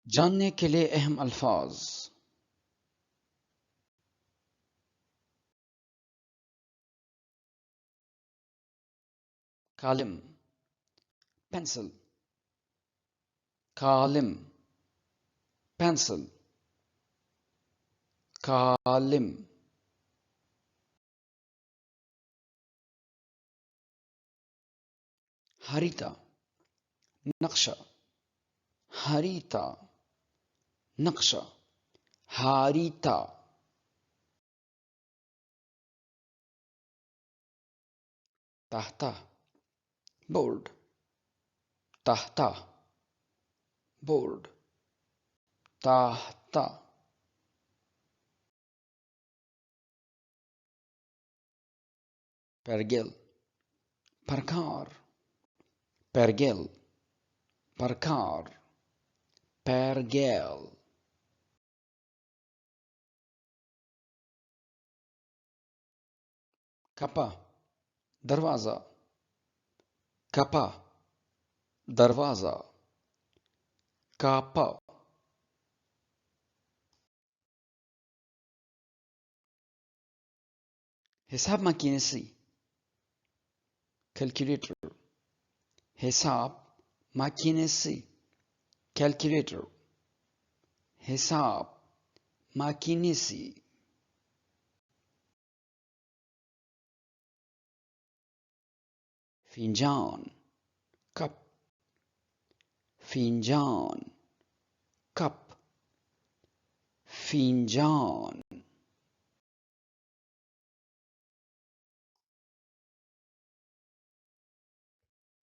जानने के लिए अहम अल्फाज। कालिम पेंसिल, कालिम पेंसिल, कालिम। हरिता नक्शा, हरिता नक्शा, हारिता। ताहता बोर्ड, ताहता बोर्ड, ताहता। परगेल प्रकार, परगेल प्रकार, परगेल। कपा दरवाजा, कपा दरवाजा, कापा। हिसाब makinesi, calculator, hesap makinesi, calculator, hesap makinesi. fincan, cup, fincan, cup, fincan.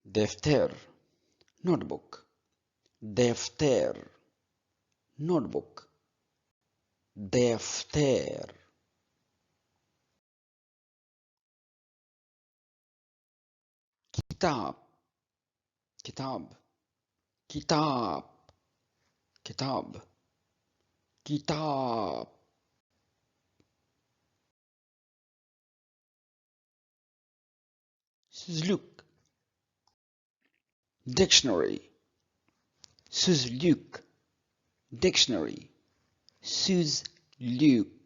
defter notebook, defter notebook, defter. किताब, किताब, किताब, किताब, किताब। Suzluk dictionary, Suzluk dictionary, Suzluk